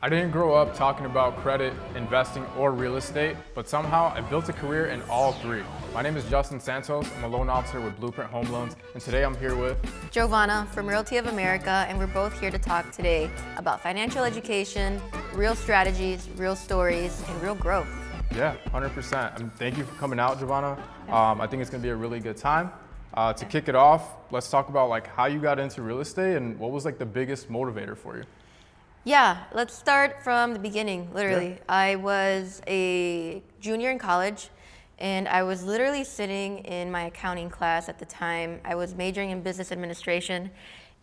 I didn't grow up talking about credit, investing, or real estate, but somehow I built a career in all three. My name is Justin Santos. I'm a loan officer with Blueprint Home Loans, and today I'm here with Giovanna from Realty of America, and we're both here to talk today about financial education, real strategies, real stories, and real growth. Yeah, 100%. And thank you for coming out, Giovanna. I think it's going to be a really good time. To kick it off, let's talk about like how you got into real estate and what was like the biggest motivator for you. Yeah, let's start from the beginning, literally. Yeah. I was a junior in college, and I was literally sitting in my accounting class at the time. I was majoring in business administration,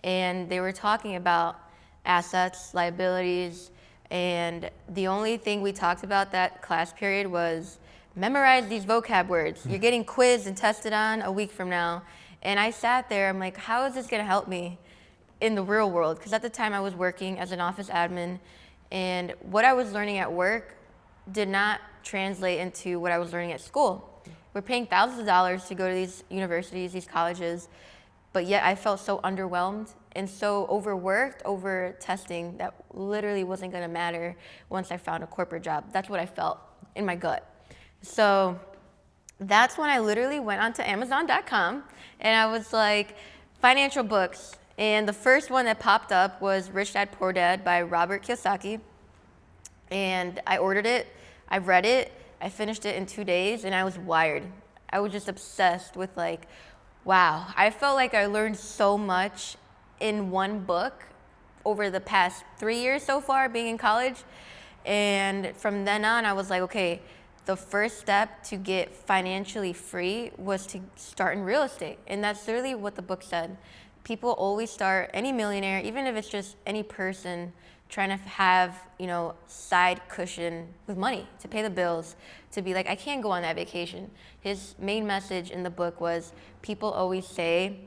and they were talking about assets, liabilities, and the only thing we talked about that class period was memorize these vocab words. You're getting quizzed and tested on a week from now. And I sat there, I'm like, how is this gonna help me in the real world? Because at the time I was working as an office admin, and what I was learning at work did not translate into what I was learning at school. We're paying thousands of dollars to go to these universities, these colleges, but yet I felt so underwhelmed and so overworked over testing that literally wasn't gonna matter once I found a corporate job. That's what I felt in my gut. So that's when I literally went onto Amazon.com and I was like, financial books. And the first one that popped up was Rich Dad Poor Dad by Robert Kiyosaki. And I ordered it, I read it, I finished it in 2 days, and I was wired. I was just obsessed with like, wow. I felt like I learned so much in one book over the past 3 years so far being in college. And from then on, I was like, okay, the first step to get financially free was to start in real estate. And that's literally what the book said. People always start, any millionaire, even if it's just any person trying to have, side cushion with money to pay the bills, to be like, I can't go on that vacation. His main message in the book was, people always say,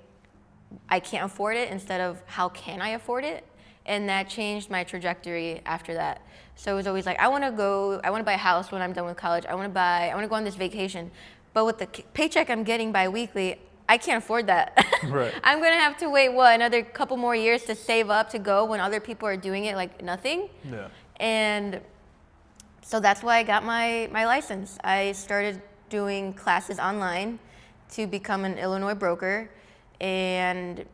I can't afford it instead of how can I afford it? And that changed my trajectory after that. So it was always like, I want to buy a house when I'm done with college. I want to go on this vacation. But with the paycheck I'm getting bi-weekly, I can't afford that. Right. I'm going to have to wait, another couple more years to save up to go when other people are doing it like nothing. Yeah. And so that's why I got my license. I started doing classes online to become an Illinois broker and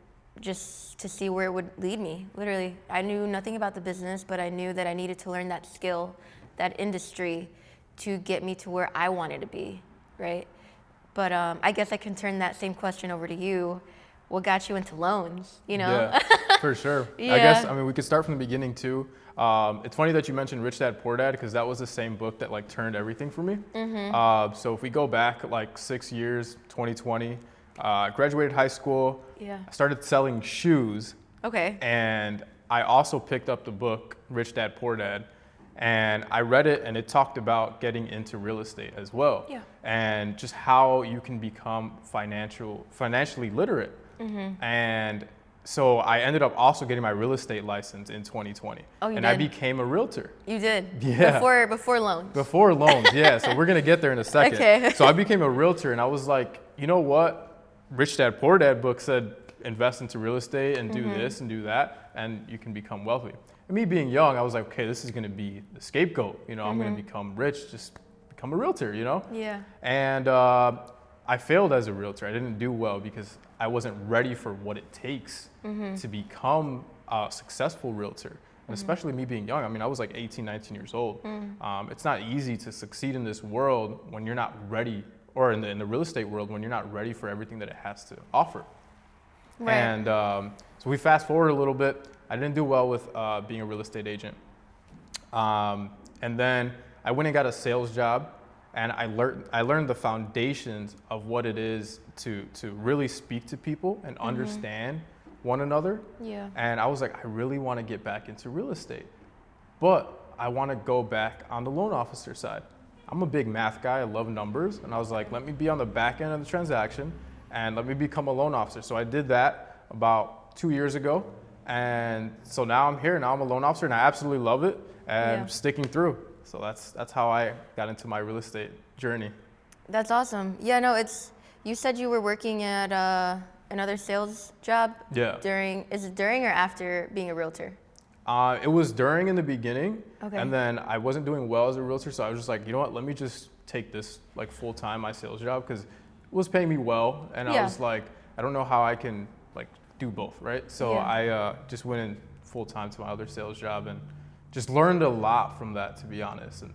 just to see where it would lead me, literally. I knew nothing about the business, but I knew that I needed to learn that skill, that industry, to get me to where I wanted to be, right? But I guess I can turn that same question over to you. What got you into loans, Yeah, for sure. Yeah. We could start from the beginning too. It's funny that you mentioned Rich Dad Poor Dad because that was the same book that like turned everything for me. Mm-hmm. So if we go back like 6 years, 2020, graduated high school, Yeah. I started selling shoes, Okay. and I also picked up the book Rich Dad Poor Dad, and I read it, and it talked about getting into real estate as well, Yeah. and just how you can become financially literate. Mm-hmm. And so I ended up also getting my real estate license in 2020, Oh, you and I did? became a realtor. You did? Yeah. Before loans? Before loans, yeah. So we're gonna get there in a second. Okay. So I became a realtor, and I was like, you know what? Rich Dad Poor Dad book said invest into real estate and do this and do that, and you can become wealthy. And me being young, I was like, okay, this is gonna be the scapegoat. I'm gonna become rich, just become a realtor, Yeah. And I failed as a realtor. I didn't do well because I wasn't ready for what it takes to become a successful realtor. And especially me being young, I was like 18, 19 years old. It's not easy to succeed in this world when you're not ready, or in the real estate world when you're not ready for everything that it has to offer. Right. And so we fast forward a little bit. I didn't do well with being a real estate agent. And then I went and got a sales job, and I learned the foundations of what it is to really speak to people and understand one another. Yeah. And I was like, I really want to get back into real estate, but I want to go back on the loan officer side. I'm a big math guy. I love numbers. And I was like, let me be on the back end of the transaction and let me become a loan officer. So I did that about 2 years ago. And so now I'm here. Now I'm a loan officer, and I absolutely love it, and Yeah. sticking through. So that's how I got into my real estate journey. That's awesome. Yeah, no, you said you were working at another sales job Yeah. is it during or after being a realtor? It was during in the beginning, Okay. and then I wasn't doing well as a realtor, so I was just like, you know what, let me just take this like full time my sales job because it was paying me well, and I Yeah. was like, I don't know how I can like do both, right? So Yeah. I just went in full time to my other sales job and just learned a lot from that, to be honest. And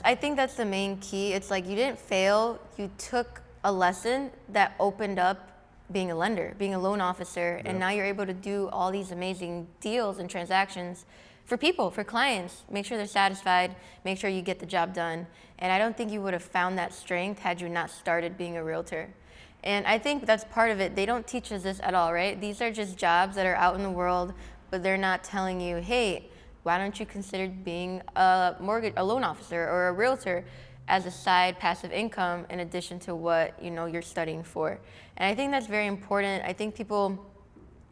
I think that's the main key. It's like you didn't fail, you took a lesson that opened up being a lender, being a loan officer, Yeah. and now you're able to do all these amazing deals and transactions for people, for clients. Make sure they're satisfied, make sure you get the job done. And I don't think you would have found that strength had you not started being a realtor. And I think that's part of it. They don't teach us this at all, right? These are just jobs that are out in the world, but they're not telling you, hey, why don't you consider being a loan officer or a realtor as a side passive income in addition to what you're studying for? And I think that's very important. I think people,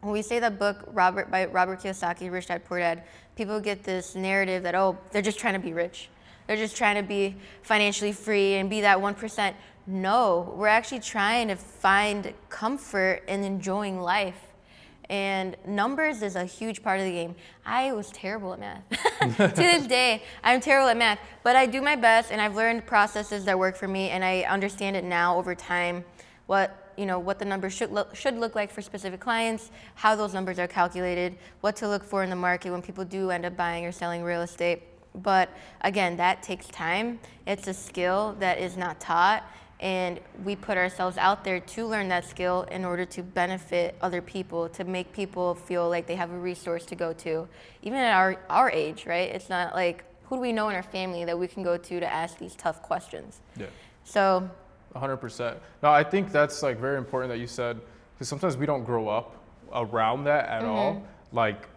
when we say that book by Robert Kiyosaki, Rich Dad Poor Dad, people get this narrative that, oh, they're just trying to be rich. They're just trying to be financially free and be that 1%. No, we're actually trying to find comfort in enjoying life. And numbers is a huge part of the game. I was terrible at math. To this day, I'm terrible at math, but I do my best, and I've learned processes that work for me, and I understand it now over time, what the numbers should look like for specific clients, how those numbers are calculated, what to look for in the market when people do end up buying or selling real estate. But again, that takes time. It's a skill that is not taught. And we put ourselves out there to learn that skill in order to benefit other people, to make people feel like they have a resource to go to, even at our age, right? It's not like, who do we know in our family that we can go to ask these tough questions? yeah. So 100%. No, I think that's like very important that you said, because sometimes we don't grow up around that at all. Like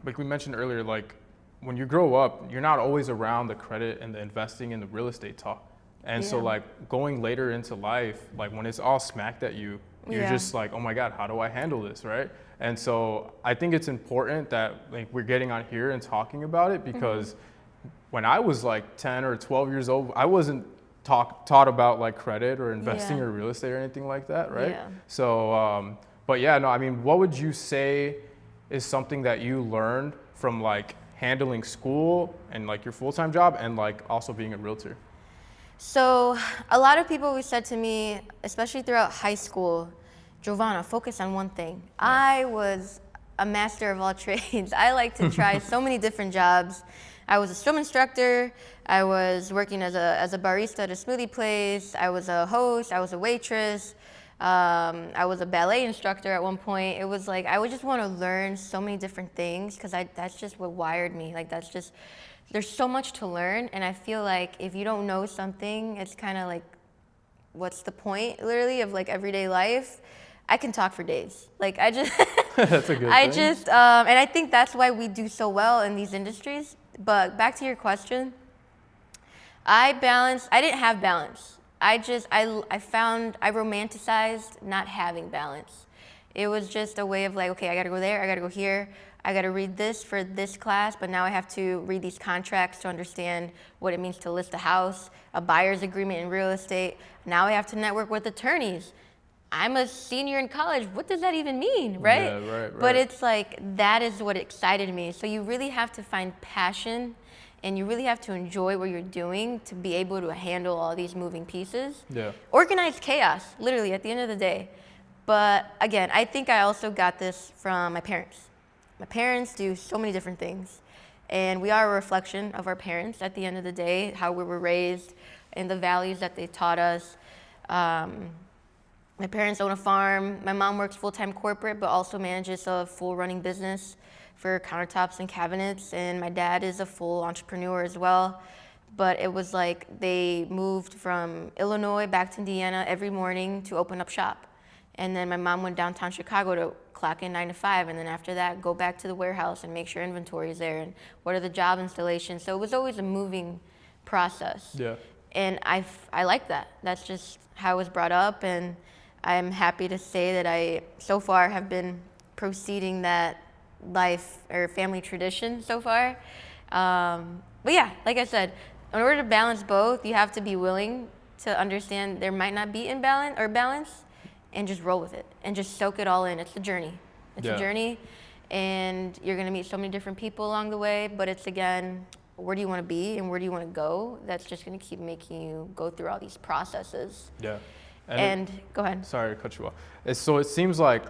we mentioned earlier, like when you grow up, you're not always around the credit and the investing and the real estate talk. And so like going later into life, like when it's all smacked at you, you're just like, oh my God, how do I handle this, right? And so I think it's important that like we're getting on here and talking about it, because when I was like 10 or 12 years old, I wasn't taught about like credit or investing or real estate or anything like that, right? Yeah. So, but yeah, no, I mean, what would you say is something that you learned from like handling school and like your full-time job and like also being a realtor? So a lot of people said to me, especially throughout high school, Giovanna, focus on one thing. I was a master of all trades. I like to try so many different jobs. I was a swim instructor. I was working as a barista at a smoothie place. I was a host. I was a waitress. I was a ballet instructor at one point. It was like I would just want to learn so many different things because that's just what wired me. Like there's so much to learn, and I feel like if you don't know something, it's kind of like, what's the point, literally, of like everyday life? I can talk for days. Like I just, That's a good I thing. just, and I think that's why we do so well in these industries. But back to your question, I didn't have balance. I romanticized not having balance. It was just a way of like, okay, I gotta go there, I gotta go here, I gotta read this for this class, but now I have to read these contracts to understand what it means to list a house, a buyer's agreement in real estate. Now I have to network with attorneys. I'm a senior in college. What does that even mean, right? Yeah, right. But it's like, that is what excited me. So you really have to find passion, and you really have to enjoy what you're doing to be able to handle all these moving pieces. Yeah. Organized chaos, literally, at the end of the day. But again, I think I also got this from my parents. My parents do so many different things, and we are a reflection of our parents at the end of the day, how we were raised and the values that they taught us. My parents own a farm. My mom works full-time corporate, but also manages a full running business for countertops and cabinets. And my dad is a full entrepreneur as well. But it was like they moved from Illinois back to Indiana every morning to open up shop. And then my mom went downtown Chicago to clock in 9 to 5. And then after that, go back to the warehouse and make sure inventory is there and what are the job installations. So it was always a moving process. Yeah. And I like that. That's just how I was brought up, and I'm happy to say that I so far have been proceeding that life or family tradition so far. But yeah, like I said, in order to balance both, you have to be willing to understand there might not be imbalance or balance, and just roll with it and just soak it all in. It's a journey. It's a journey. and you're going to meet so many different people along the way, but it's again, where do you want to be and where do you want to go? That's just going to keep making you go through all these processes. Yeah. And go ahead. Sorry to cut you off. So it seems like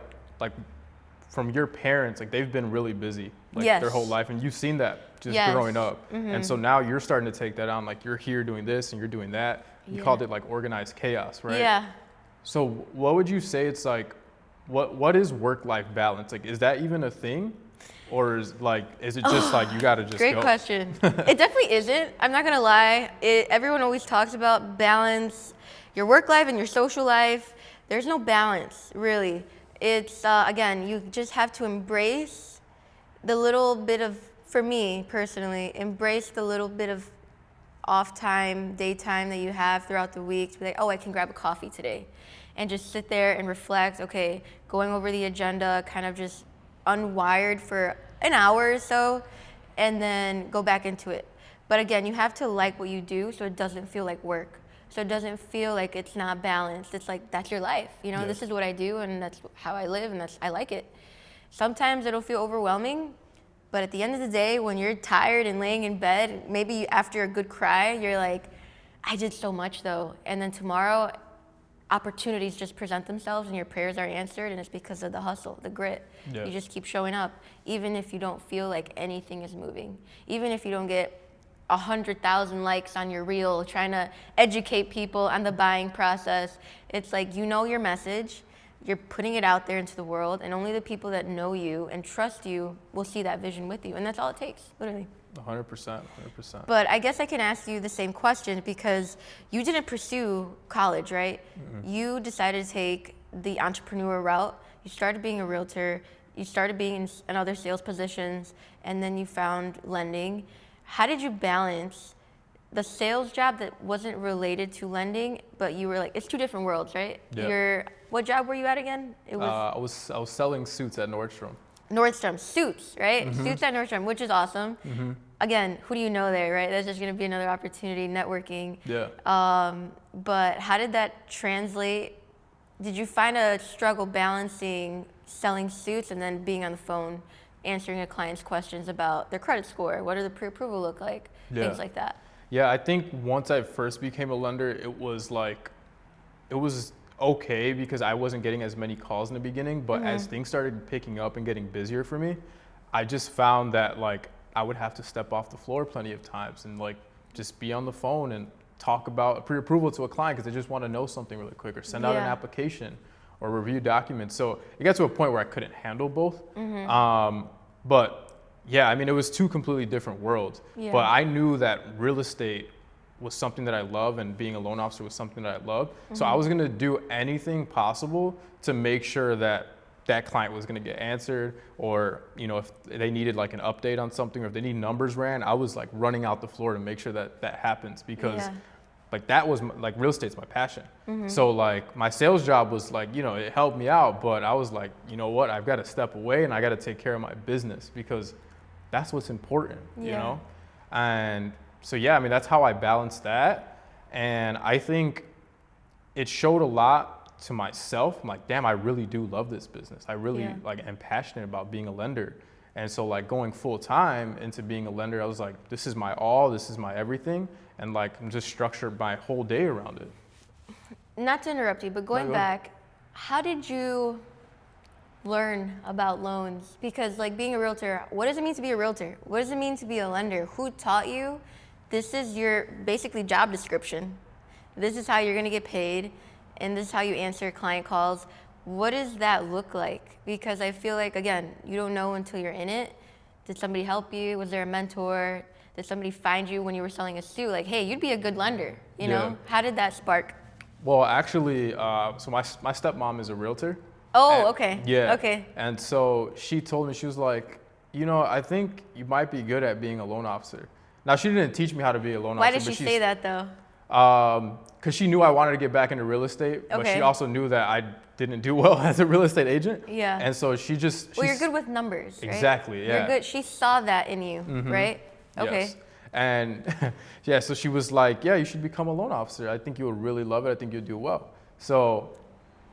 from your parents, like they've been really busy Yes. their whole life, and you've seen that just Yes. growing up. And so now you're starting to take that on, like you're here doing this and you're doing that. You called it like organized chaos, right? Yeah. So what would you say it's like, what is work-life balance? Like, is that even a thing? Or is it just like you gotta just Great go? question. It definitely isn't. I'm not gonna lie. Everyone always talks about balance, your work life and your social life. There's no balance, really. It's, again, you just have to embrace the little bit of, for me personally, embrace the little bit of off time, daytime that you have throughout the week. To be like, oh, I can grab a coffee today. And just sit there and reflect, okay, going over the agenda, kind of just unwired for an hour or so, and then go back into it. But again, you have to like what you do so it doesn't feel like work. So it doesn't feel like it's not balanced. It's like, that's your life. You know, This is what I do and that's how I live and I like it. Sometimes it'll feel overwhelming, but at the end of the day, when you're tired and laying in bed, maybe after a good cry, you're like, I did so much though. And then tomorrow, opportunities just present themselves and your prayers are answered, and it's because of the hustle, the grit. Yeah. You just keep showing up, even if you don't feel like anything is moving. Even if you don't get 100,000 likes on your reel trying to educate people on the buying process. It's like, you know your message, you're putting it out there into the world, and only the people that know you and trust you will see that vision with you, and that's all it takes, literally. 100%. But I guess I can ask you the same question, because you didn't pursue college, right? Mm-hmm. You decided to take the entrepreneur route. You started being a realtor, you started being in other sales positions, and then you found lending. How did you balance the sales job that wasn't related to lending, but you were like, it's two different worlds, right? Yeah. What job were you at again? It was I was selling suits at Nordstrom. Nordstrom, suits, right? Mm-hmm. Suits at Nordstrom, which is awesome. Mm-hmm. Again, who do you know there, right? That's just gonna be another opportunity, networking. Yeah. But how did that translate? Did you find a struggle balancing selling suits and then being on the phone, answering a client's questions about their credit score? What does the pre-approval look like? Things like that. Yeah, I think once I first became a lender, it was okay because I wasn't getting as many calls in the beginning, but as things started picking up and getting busier for me, I just found that like I would have to step off the floor plenty of times and like just be on the phone and talk about a pre-approval to a client because they just want to know something really quick, or send out an application or review documents. So it got to a point where I couldn't handle both. But yeah, I mean, it was two completely different worlds. Yeah. But I knew that real estate was something that I love, and being a loan officer was something that I loved. So I was gonna do anything possible to make sure that that client was gonna get answered, or you know, if they needed like an update on something, or if they need numbers ran, I was like running out the floor to make sure that that happens, because like that was like real estate's my passion. So like my sales job was like, you know, it helped me out, but I was like, you know what, I've got to step away and I got to take care of my business because that's what's important, you know? And so, yeah, I mean, that's how I balanced that. And I think it showed a lot to myself. I'm like, damn, I really do love this business. I really like am passionate about being a lender. And so like going full time into being a lender, I was like, this is my all, this is my everything. And like, I'm just structured my whole day around it. Not to interrupt you, but going back, how did you learn about loans? Because like being a realtor, what does it mean to be a realtor? What does it mean to be a lender? Who taught you? This is your basically job description. This is how you're gonna get paid, and this is how you answer client calls. What does that look like? Because I feel like, again, you don't know until you're in it. Did somebody help you? Was there a mentor? Did somebody find you when you were selling a suit? Like, hey, you'd be a good lender, you know? How did that spark? Well, actually, so my stepmom is a realtor. Oh, okay. Yeah. Okay. And so she told me, she was like, you know, I think you might be good at being a loan officer. Now, she didn't teach me how to be a loan Why officer. did she say that though? Because she knew I wanted to get back into real estate, but she also knew that I didn't do well as a real estate agent. Yeah. And so she just... Well, you're good with numbers, right? Exactly, yeah. You're good. She saw that in you, right? Okay. Yes. And yeah, so she was like, yeah, you should become a loan officer. I think you would really love it. I think you'll do well. So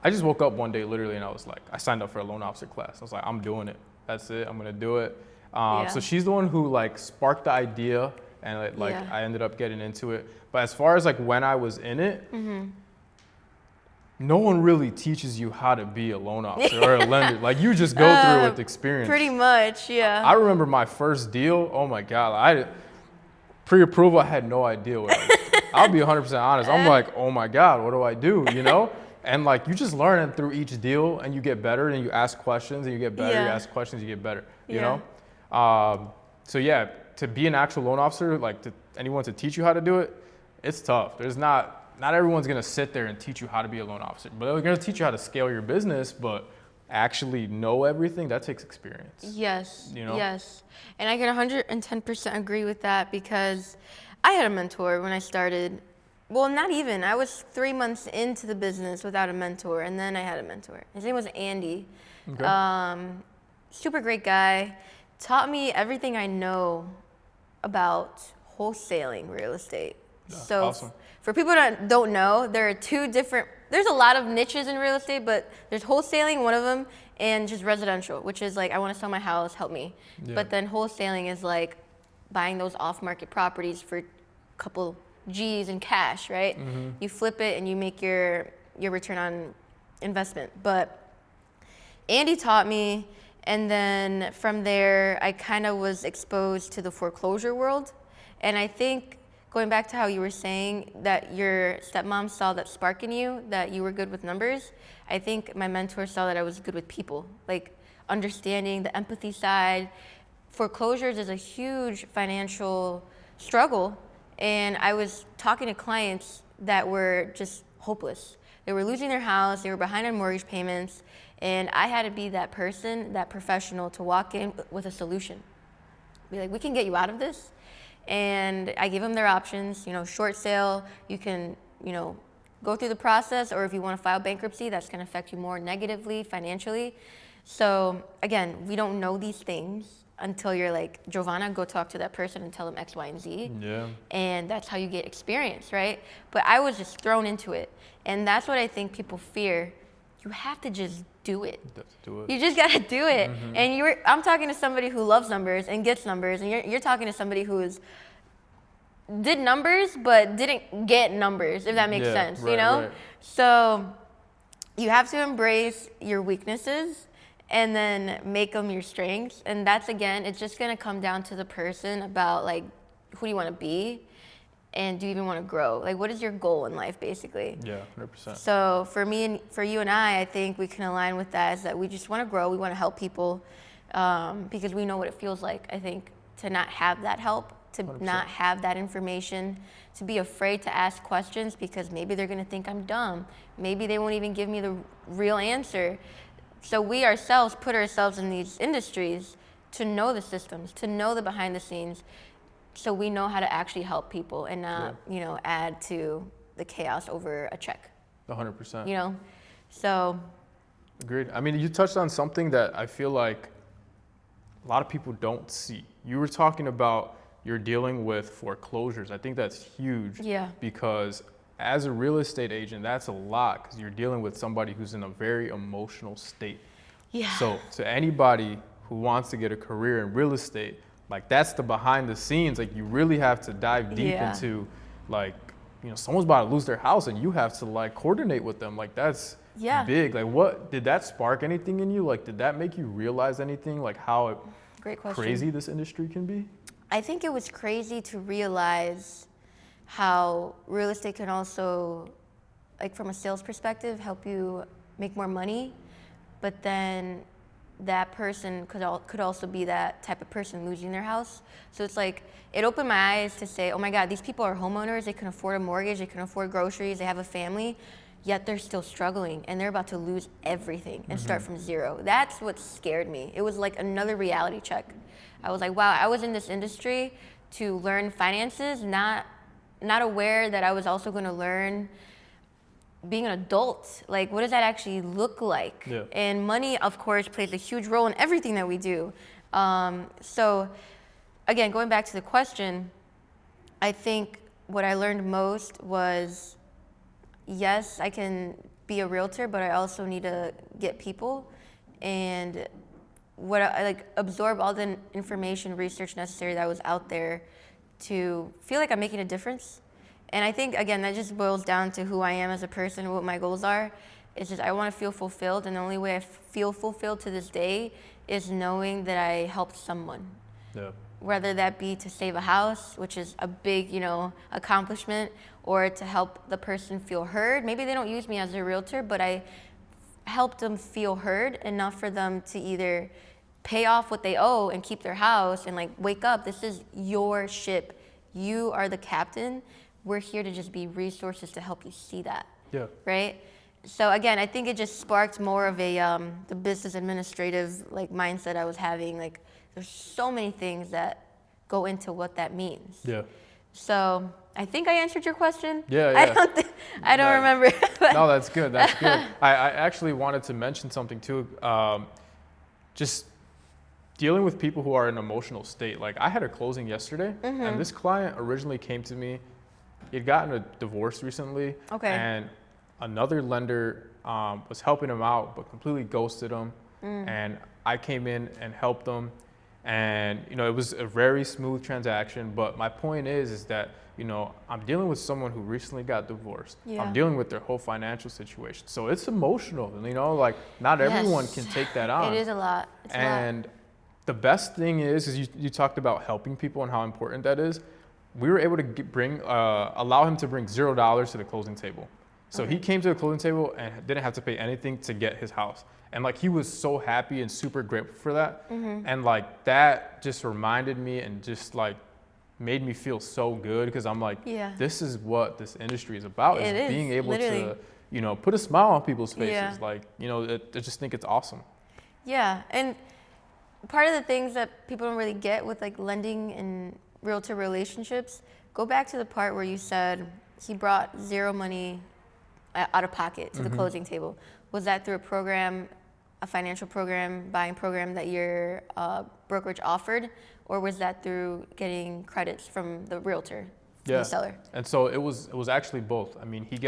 I just woke up one day literally and I was like, I signed up for a loan officer class. I was like, I'm doing it. That's it. I'm gonna do it. Yeah. So she's the one who like sparked the idea, and like Yeah. I ended up getting into it. But as far as like when I was in it, no one really teaches you how to be a loan officer or a lender. Like you just go through it with experience. Pretty much, yeah. I remember my first deal. Oh my God, pre-approval, I had no idea what I was. I'll be 100% honest. I'm like, oh my God, what do I do? You know? And like you just learn it through each deal, and you get better, and you ask questions, and you get better. You Yeah. ask questions, you get better. You Yeah. know? So yeah, to be an actual loan officer, like anyone to teach you how to do it, it's tough. There's not everyone's gonna sit there and teach you how to be a loan officer, but they're gonna teach you how to scale your business. But actually know everything, that takes experience. Yes. You know? Yes. And I can 110% agree with that because I had a mentor when I started. Well, not even. I was 3 months into the business without a mentor, and then I had a mentor. His name was Andy. Okay. Super great guy. Taught me everything I know about wholesaling real estate. Yeah, So awesome. for people that don't know, there's a lot of niches in real estate, but there's wholesaling, one of them, and just residential, which is like, I want to sell my house, help me. Yeah. But then wholesaling is like buying those off-market properties for a couple G's in cash, right? You flip it and you make your return on investment. But Andy taught me, and then from there, I kind of was exposed to the foreclosure world. And I think, going back to how you were saying that your stepmom saw that spark in you, that you were good with numbers, I think my mentor saw that I was good with people, like understanding the empathy side. Foreclosures is a huge financial struggle, and I was talking to clients that were just hopeless. They were losing their house, they were behind on mortgage payments, and I had to be that person, that professional, to walk in with a solution. Be like, we can get you out of this. And I give them their options, short sale, you can, go through the process, or if you want to file bankruptcy, that's going to affect you more negatively financially. So again, we don't know these things until you're like, Giovanna, go talk to that person and tell them X, Y, and Z. Yeah. And that's how you get experience, right? But I was just thrown into it. And that's what I think people fear. You have to just do it. Do it. You just gotta do it. And I'm talking to somebody who loves numbers and gets numbers, and you're talking to somebody who's did numbers but didn't get numbers, if that makes sense, right, right. So you have to embrace your weaknesses and then make them your strengths. And that's, again, it's just gonna come down to the person about like, who do you wanna be? And do you even want to grow? Like, what is your goal in life, basically? Yeah, 100%. So for me and for you and I think we can align with that, is that we just want to grow. We want to help people because we know what it feels like, I think, to not have that help, to 100%. not have that information, to be afraid to ask questions because maybe they're going to think I'm dumb. Maybe they won't even give me the real answer. So we ourselves put ourselves in these industries to know the systems, to know the behind the scenes, so we know how to actually help people and not, add to the chaos over a check. 100%. So. Agreed. I mean, you touched on something that I feel like a lot of people don't see. You were talking about you're dealing with foreclosures. I think that's huge. Yeah. Because as a real estate agent, that's a lot because you're dealing with somebody who's in a very emotional state. Yeah. So to anybody who wants to get a career in real estate, like that's the behind the scenes. Like you really have to dive deep into like, someone's about to lose their house and you have to like coordinate with them. Like that's big. Like what, did that spark anything in you? Like did that make you realize anything? Like how Great question. crazy this industry can be? I think it was crazy to realize how real estate can also, like from a sales perspective, help you make more money, but then that person could also be that type of person losing their house. So it's like, it opened my eyes to say, oh my God, these people are homeowners, they can afford a mortgage, they can afford groceries, they have a family, yet they're still struggling and they're about to lose everything and start from zero. That's what scared me. It was like another reality check. I was like, wow, I was in this industry to learn finances, not aware that I was also gonna learn being an adult. Like, what does that actually look like? Yeah. And money, of course, plays a huge role in everything that we do. So again, going back to the question, I think what I learned most was, yes, I can be a realtor, but I also need to get people. And like absorb all the information, research necessary that was out there to feel like I'm making a difference. And I think, again, that just boils down to who I am as a person, what my goals are. It's just I want to feel fulfilled, and the only way I feel fulfilled to this day is knowing that I helped someone. Yeah. Whether that be to save a house, which is a big, accomplishment, or to help the person feel heard. Maybe they don't use me as a realtor, but I help them feel heard enough for them to either pay off what they owe and keep their house and like wake up. This is your ship. You are the captain. We're here to just be resources to help you see that. Yeah. Right? So again, I think it just sparked more of a the business administrative like mindset I was having. Like there's so many things that go into what that means. Yeah. So I think I answered your question. Yeah. I don't remember. No, that's good. That's good. I actually wanted to mention something too. Just dealing with people who are in an emotional state. Like I had a closing yesterday, and this client originally came to me. He had gotten a divorce recently, and another lender was helping him out, but completely ghosted him. And I came in and helped him. And, it was a very smooth transaction. But my point is that, I'm dealing with someone who recently got divorced. Yeah. I'm dealing with their whole financial situation. So it's emotional, like not everyone can take that on. It is a lot. It's and the best thing is you talked about helping people and how important that is. We were able to allow him to bring $0 to the closing table. So he came to the closing table and didn't have to pay anything to get his house. And like he was so happy and super grateful for that. And like that just reminded me and just like made me feel so good because I'm like, this is what this industry is about. Is being able to, put a smile on people's faces. Yeah. Like, I just think it's awesome. Yeah. And part of the things that people don't really get with like lending and realtor relationships, go back to the part where you said he brought zero money out of pocket to the closing table. Was that through a program, a financial program, buying program that your brokerage offered, or was that through getting credits from the realtor, from the seller? And so it was actually both. I mean, he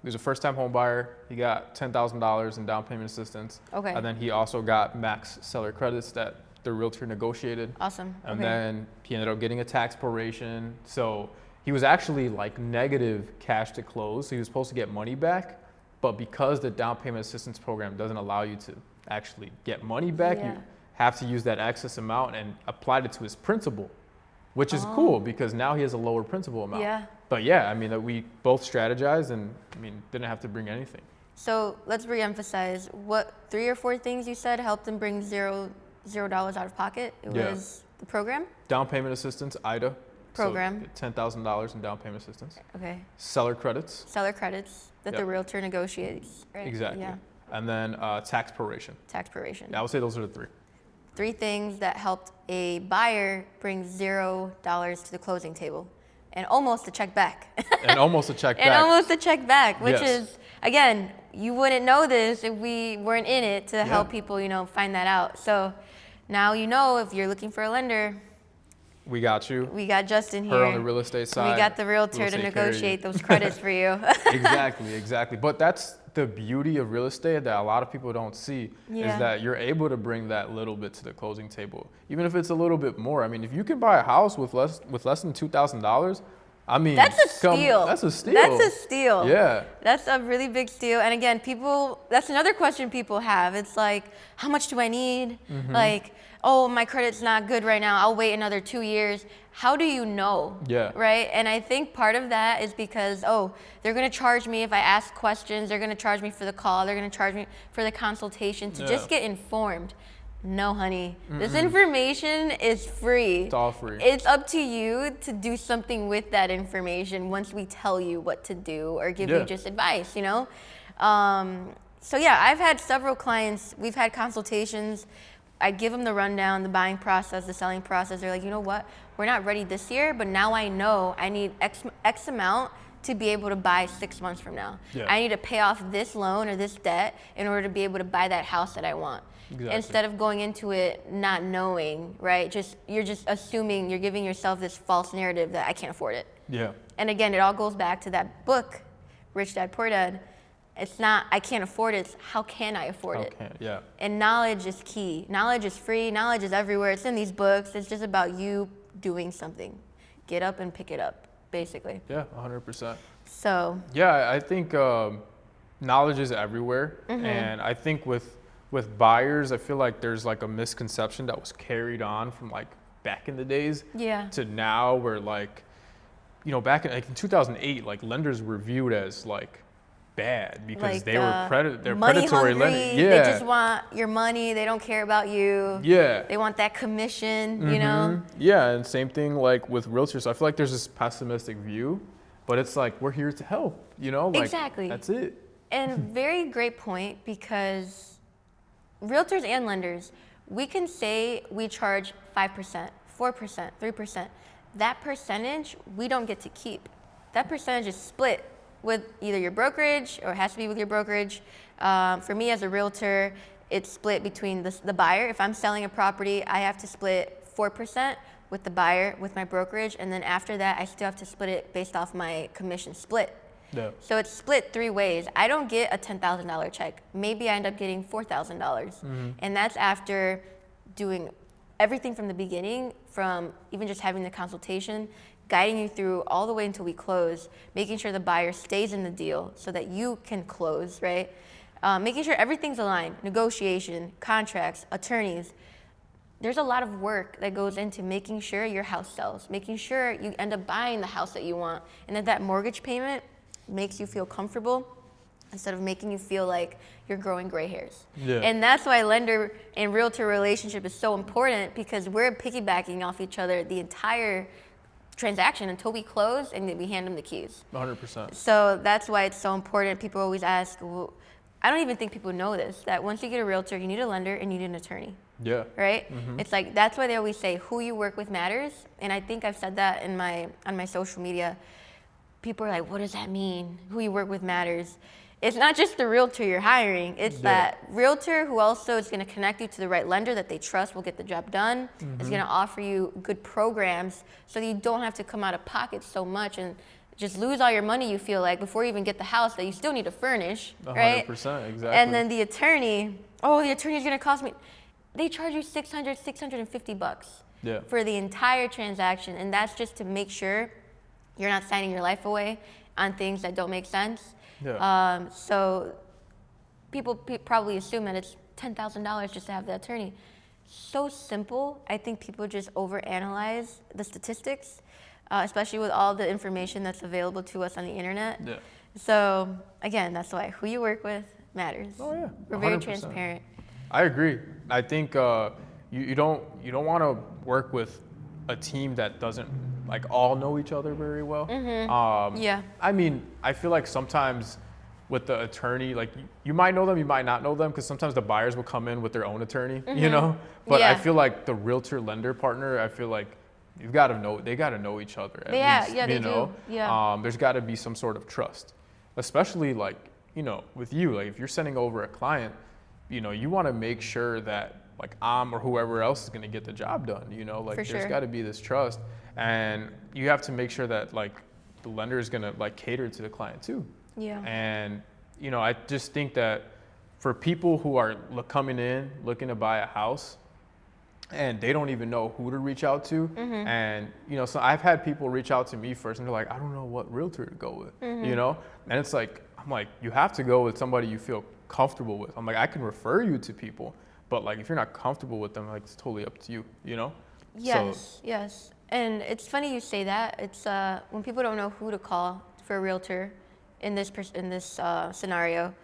was a first-time home buyer. He got $10,000 in down payment assistance. And then he also got max seller credits that the realtor negotiated. Awesome. And then he ended up getting a tax proration. So he was actually like negative cash to close. So he was supposed to get money back, but because the down payment assistance program doesn't allow you to actually get money back, you have to use that excess amount and apply it to his principal, which is cool because now he has a lower principal amount. But we both strategized and didn't have to bring anything. So let's reemphasize what 3 or 4 things you said helped him bring $0 out of pocket. It was the program, down payment assistance, IDA. Program. So $10,000 in down payment assistance. Seller credits that the realtor negotiates, right? Exactly. Yeah. And then tax proration. I would say those are the 3. 3 things that helped a buyer bring $0 to the closing table, and almost a check back. Which is, again, you wouldn't know this if we weren't in it to help people, find that out. So now if you're looking for a lender. We got you. We got Justin here. Her on the real estate side. We got the realtor to negotiate those credits for you. Exactly. But that's the beauty of real estate that a lot of people don't see is that you're able to bring that little bit to the closing table, even if it's a little bit more. I mean, if you can buy a house with less than $2,000, that's a steal. That's a steal. That's a steal. Yeah. That's a really big steal. And again, that's another question people have. It's like, how much do I need? Like, oh, my credit's not good right now. I'll wait another 2 years. How do you know? Yeah. Right? And I think part of that is because, they're going to charge me if I ask questions. They're going to charge me for the call. They're going to charge me for the consultation to just get informed. No, honey. This information is free. It's all free. It's up to you to do something with that information once we tell you what to do or give you just advice, So I've had several clients. We've had consultations. I give them the rundown, the buying process, the selling process. They're like, you know what? We're not ready this year, but now I know I need X amount to be able to buy 6 months from now. I need to pay off this loan or this debt in order to be able to buy that house that I want. Exactly. Instead of going into it not knowing, right? You're just assuming, you're giving yourself this false narrative that I can't afford it. Yeah. And again, it all goes back to that book, Rich Dad Poor Dad. It's not, I can't afford it. It's how can I afford it? Okay, yeah. And knowledge is key. Knowledge is free. Knowledge is everywhere. It's in these books. It's just about you doing something. Get up and pick it up, basically. Yeah, 100%. So. Yeah, I think knowledge is everywhere. And I think with buyers, I feel like there's like a misconception that was carried on from like back in the days to now, where like, you know, back in, like in 2008, like lenders were viewed as like bad because Like, they were they're money predatory hungry. lending. They just want your money. They don't care about you. Yeah. They want that commission, you know? Yeah, and same thing like with realtors. I feel like there's this pessimistic view, but it's like we're here to help, you know? Like, Exactly. That's it. And very great point, because realtors and lenders, we can say we charge 5%, 4%, 3%. That percentage we don't get to keep. That percentage is split with either your brokerage, or it has to be with your brokerage. For me as a realtor, it's split between the buyer. If I'm selling a property, I have to split 4% with the buyer, with my brokerage, and then after that, I still have to split it based off my commission split. Yeah. So it's split 3 ways. I don't get a $10,000 check. Maybe I end up getting $4,000. And that's after doing everything from the beginning, from even just having the consultation, guiding you through all the way until we close, making sure the buyer stays in the deal so that you can close, right? Making sure everything's aligned, negotiation, contracts, attorneys. There's a lot of work that goes into making sure your house sells, making sure you end up buying the house that you want, and that mortgage payment makes you feel comfortable instead of making you feel like you're growing gray hairs. Yeah. And that's why lender and realtor relationship is so important, because we're piggybacking off each other the entire transaction until we close and then we hand them the keys. 100%. So that's why it's so important. People always ask, well, I don't even think people know this, that once you get a realtor, you need a lender and you need an attorney. Yeah. Right? It's like, that's why they always say who you work with matters. And I think I've said that on my social media. People are like, what does that mean? Who you work with matters. It's not just the realtor you're hiring. It's that realtor who also is going to connect you to the right lender that they trust will get the job done, is going to offer you good programs so that you don't have to come out of pocket so much and just lose all your money, you feel like, before you even get the house that you still need to furnish, 100%, right? exactly. And then the attorney, the attorney's going to cost me. They charge you $650 for the entire transaction, and that's just to make sure you're not signing your life away on things that don't make sense. Yeah. So people probably assume that it's $10,000 just to have the attorney. So simple. I think people just overanalyze the statistics, especially with all the information that's available to us on the internet. Yeah. So again, that's why who you work with matters. Oh yeah. We're very 100%. transparent. I agree. I think you don't want to work with a team that doesn't like all know each other very well. Yeah. I mean, I feel like sometimes with the attorney, like you might know them, you might not know them, because sometimes the buyers will come in with their own attorney, you know. But I feel like the realtor lender partner, I feel like they got to know each other. At least, they you know? do. Yeah. There's got to be some sort of trust, especially like, you know, with you, like if you're sending over a client, you know, you want to make sure that like I'm or whoever else is going to get the job done, you know, like there's got to be this trust, and you have to make sure that like the lender is going to like cater to the client too. Yeah. And, you know, I just think that for people who are coming in looking to buy a house and they don't even know who to reach out to, and, you know, so I've had people reach out to me first and they're like, I don't know what realtor to go with, you know, and it's like, I'm like, you have to go with somebody you feel comfortable with. I'm like, I can refer you to people, but like if you're not comfortable with them, like it's totally up to you, you know? Yes, yes. And it's funny you say that. It's when people don't know who to call for a realtor in this scenario.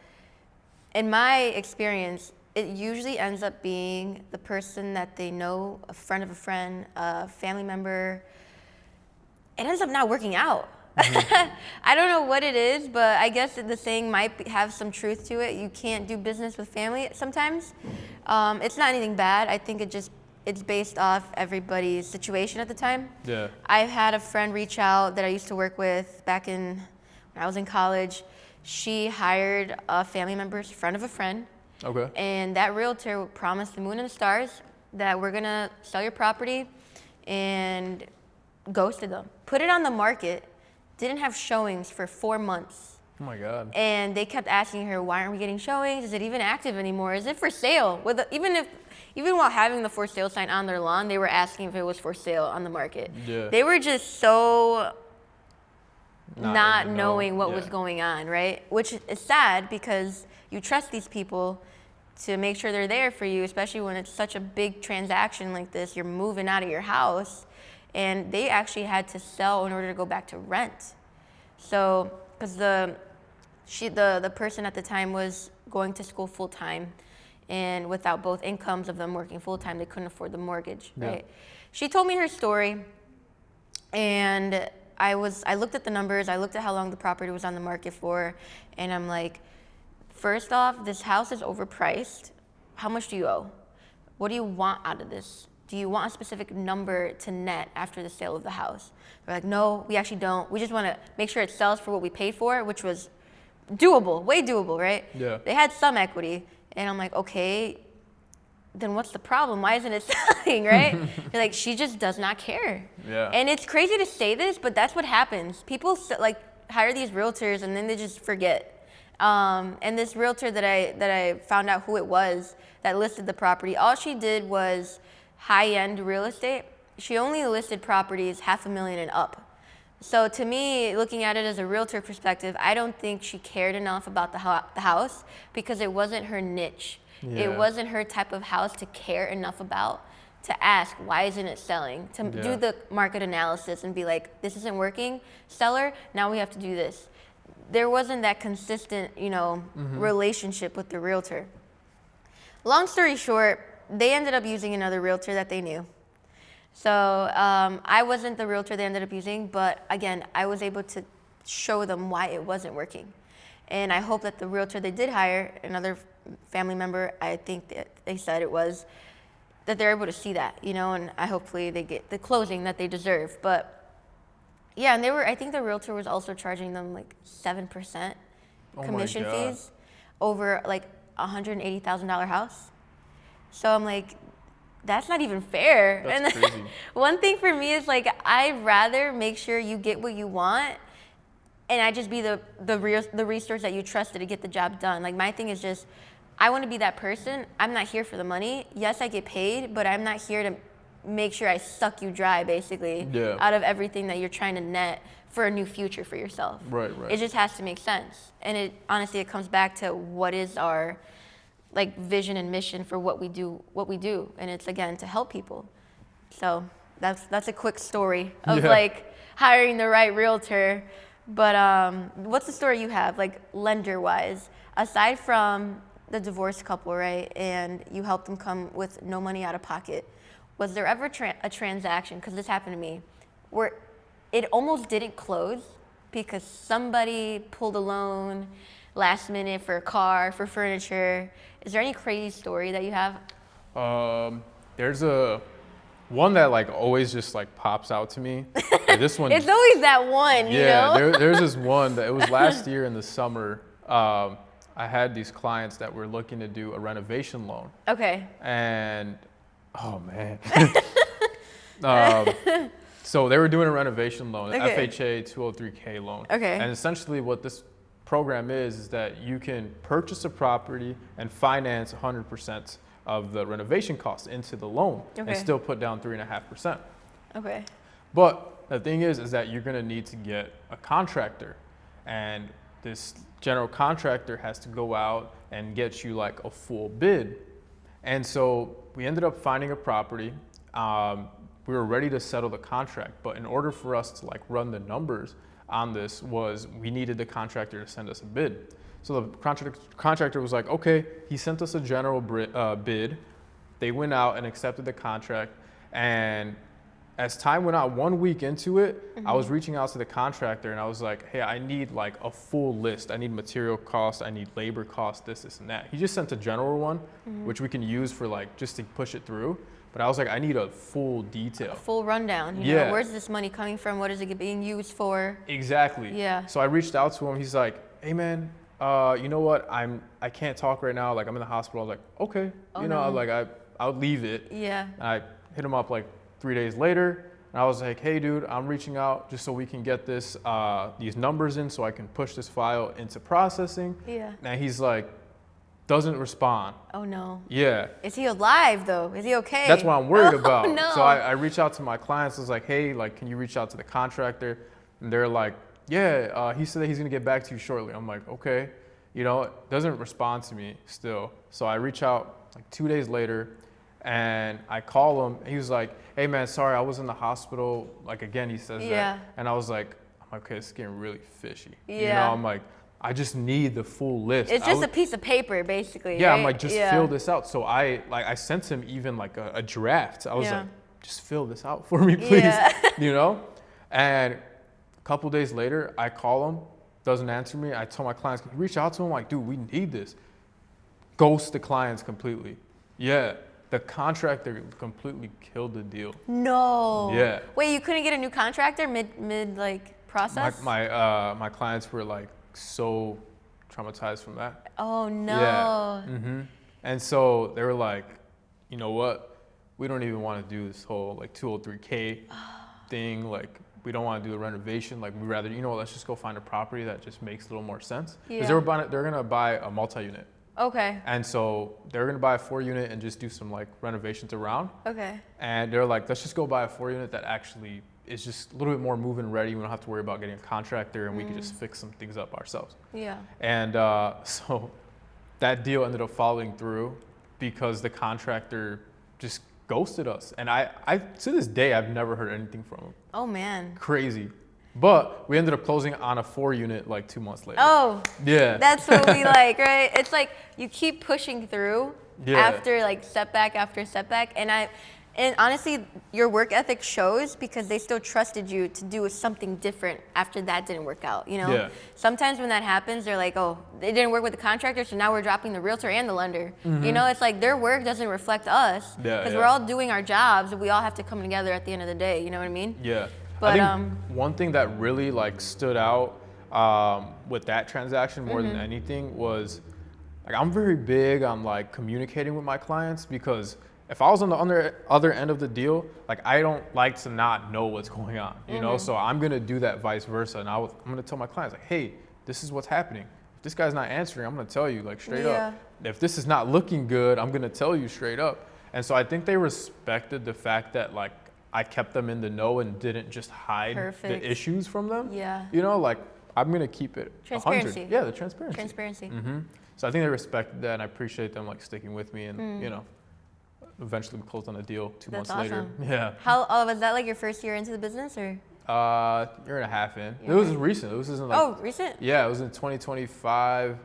In my experience, it usually ends up being the person that they know, a friend of a friend, a family member. It ends up not working out. I don't know what it is, but I guess the saying might have some truth to it. You can't do business with family sometimes. It's not anything bad. I think it's based off everybody's situation at the time. Yeah. I've had a friend reach out that I used to work with back when I was in college. She hired a family member's friend of a friend. Okay. And that realtor promised the moon and the stars that we're gonna sell your property, and ghosted them. Put it on the market, didn't have showings for 4 months. Oh my God. And they kept asking her, why aren't we getting showings? Is it even active anymore? Is it for sale? Even while having the for sale sign on their lawn, they were asking if it was for sale on the market. Yeah. They were just so not in the know. knowing what Yeah. was going on, right? Which is sad because you trust these people to make sure they're there for you, especially when it's such a big transaction like this. You're moving out of your house, and they actually had to sell in order to go back to rent. So, because the person at the time was going to school full time, and without both incomes of them working full time, they couldn't afford the mortgage, right? Yeah. She told me her story, and I looked at the numbers, I looked at how long the property was on the market for, and I'm like, first off, this house is overpriced. How much do you owe? What do you want out of this? Do you want a specific number to net after the sale of the house? They're like, no, we actually don't. We just want to make sure it sells for what we paid for, which was doable, way doable, right? Yeah. They had some equity. And I'm like, okay, then what's the problem? Why isn't it selling, right? They're like, she just does not care. Yeah. And it's crazy to say this, but that's what happens. People like hire these realtors and then they just forget. And this realtor that I found out who it was that listed the property, all she did was high-end real estate. She only listed properties $500,000 and up. So to me, looking at it as a realtor perspective, I don't think she cared enough about the house because it wasn't her niche. Yeah. It wasn't her type of house to care enough about to ask, why isn't it selling? To do the market analysis and be like, this isn't working, seller, now we have to do this. There wasn't that consistent, relationship with the realtor. Long story short, they ended up using another realtor that they knew. So I wasn't the realtor they ended up using, but again, I was able to show them why it wasn't working. And I hope that the realtor they did hire, another family member, I think that they said it was, that they're able to see that, and hopefully they get the closing that they deserve. But yeah, and I think the realtor was also charging them like 7% commission fees over like $180,000 house. So I'm like, that's not even fair. That's and crazy. One thing for me is like, I'd rather make sure you get what you want and I just be the resource that you trusted to get the job done. Like my thing is just, I want to be that person. I'm not here for the money. Yes, I get paid, but I'm not here to make sure I suck you dry basically out of everything that you're trying to net for a new future for yourself. Right. It just has to make sense. And it comes back to what is our like vision and mission for what we do, and it's again to help people. So that's a quick story of like hiring the right realtor. But what's the story you have, like lender wise, aside from the divorced couple, right? And you helped them come with no money out of pocket. Was there ever a transaction, because this happened to me, where it almost didn't close because somebody pulled a loan last minute for a car, for furniture? Is there any crazy story that you have? There's one that like always just like pops out to me. Like, this one. It's always that one, you know? there's this one that it was last year in the summer. I had these clients that were looking to do a renovation loan. Okay. And oh man. So they were doing a renovation loan, an FHA 203K loan. Okay. And essentially what this program is that you can purchase a property and finance 100% of the renovation costs into the loan and still put down 3.5%. Okay. But the thing is that you're gonna need to get a contractor, and this general contractor has to go out and get you like a full bid. And so we ended up finding a property. We were ready to settle the contract, but in order for us to like run the numbers on this we needed the contractor to send us a bid. So the contractor was like, okay, he sent us a general bid. They went out and accepted the contract. And as time went on, 1 week into it, I was reaching out to the contractor and I was like, hey, I need like a full list. I need material costs, I need labor costs, this and that. He just sent a general one, which we can use for like, just to push it through. But I was like, I need a full detail. A full rundown. You know, where's this money coming from? What is it being used for? Exactly. Yeah. So I reached out to him. He's like, hey man, you know what? I can't talk right now. Like I'm in the hospital. I was like, okay. I'll leave it. Yeah. And I hit him up like 3 days later. And I was like, hey, dude, I'm reaching out just so we can get this these numbers in so I can push this file into processing. Yeah. And he's like, doesn't respond. Oh no. Yeah. Is he alive though? Is he okay? That's what I'm worried about. No. So I reach out to my clients. I was like, hey, like, can you reach out to the contractor? And they're like, yeah, he said that he's gonna get back to you shortly. I'm like, okay. You know, doesn't respond to me still. So I reach out like 2 days later and I call him. He was like, hey man, sorry, I was in the hospital. Like again, he says that. And I was like, okay, it's getting really fishy. Yeah. You know, I'm like, I just need the full list. It's just a piece of paper, basically. Yeah, right? I'm like, just fill this out. So I sent him even like a draft. I was like, just fill this out for me, please. Yeah. You know? And a couple days later, I call him, doesn't answer me. I tell my clients, can you reach out to him? Like, dude, we need this. Ghost the clients completely. Yeah. The contractor completely killed the deal. No. Yeah. Wait, you couldn't get a new contractor mid like process? My clients were like so traumatized from that. Oh no. Yeah. And so they were like, you know what? We don't even want to do this whole like 203K thing. Like, we don't want to do a renovation. Like, we'd rather, you know, let's just go find a property that just makes a little more sense. Because they're gonna buy a multi-unit. Okay. And so they're gonna buy a 4-unit and just do some like renovations around. Okay. And they're like, let's just go buy a 4-unit that actually is just a little bit more move-in ready. We don't have to worry about getting a contractor, and we can just fix some things up ourselves. Yeah. And so that deal ended up following through because the contractor just ghosted us. And I to this day, I've never heard anything from him. Oh man. Crazy. But we ended up closing on a 4-unit like 2 months later. Oh. Yeah. That's what we like, right? It's like you keep pushing through Yeah. after like setback after setback. And honestly, your work ethic shows because they still trusted you to do something different after that didn't work out, you know? Yeah. Sometimes when that happens, they're like, oh, they didn't work with the contractor, so now we're dropping the realtor and the lender. You know, it's like their work doesn't reflect us because we're all doing our jobs and we all have to come together at the end of the day, you know what I mean? Yeah. But, I think one thing that really like stood out with that transaction more than anything was like, I'm very big on like communicating with my clients, because if I was on the other end of the deal, like, I don't like to not know what's going on, you know? So I'm gonna do that vice versa. And I'm gonna tell my clients like, hey, this is what's happening. If this guy's not answering, I'm gonna tell you like straight up. If this is not looking good, I'm gonna tell you straight up. And so I think they respected the fact that like I kept them in the know and didn't just hide the issues from them. Yeah. You know, like, I'm gonna keep it 100. Transparency. Yeah, the transparency. Transparency. So I think they respected that, and I appreciate them like sticking with me, and you know, eventually we closed on a deal 2 months later. Yeah. How was that like your first year into the business or? Year and a half in. It was recent. It was in like, recent? Yeah, it was in 2025.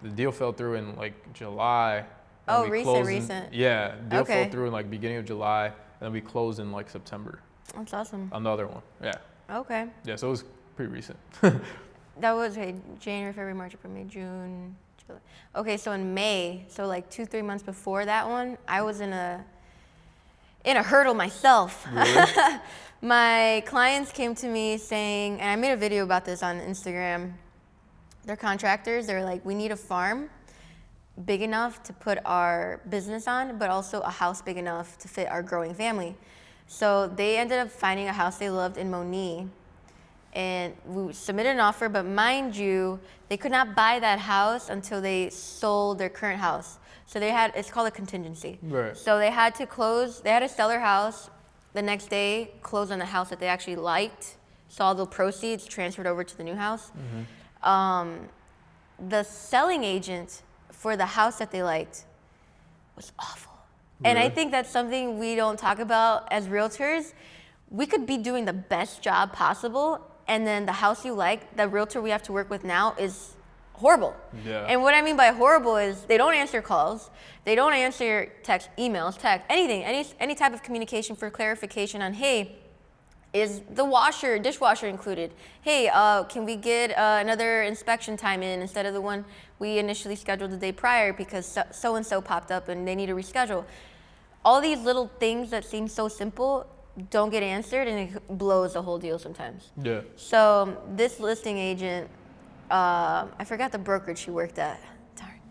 The deal fell through in like July. Oh, recent. Yeah, deal fell through in like beginning of July, and then we closed in like September. That's awesome. Another one. Yeah. Okay. Yeah, so it was pretty recent. That was January, February, March, April, May, June, July. Okay, so in May, so like 2-3 months before that one, I was in a hurdle myself. Really? My clients came to me saying, and I made a video about this on Instagram. They're contractors. They're like, we need a farm big enough to put our business on, but also a house big enough to fit our growing family. So they ended up finding a house they loved in Moni. And we submitted an offer, but mind you, they could not buy that house until they sold their current house. So it's called a contingency. Right. So they had to sell their house the next day, close on the house that they actually liked, saw the proceeds transferred over to the new house. The selling agent for the house that they liked was awful. Really? And I think that's something we don't talk about as realtors. We could be doing the best job possible, and then the house you like, the realtor we have to work with now, is horrible. Yeah. And what I mean by horrible is they don't answer calls, they don't answer text, emails, text, anything, any type of communication for clarification on, hey, is the dishwasher included? Hey, can we get another inspection time in instead of the one we initially scheduled the day prior because so-and-so popped up and they need to reschedule? All these little things that seem so simple don't get answered, and it blows the whole deal sometimes. Yeah. So this listing agent, I forgot the brokerage she worked at, darn.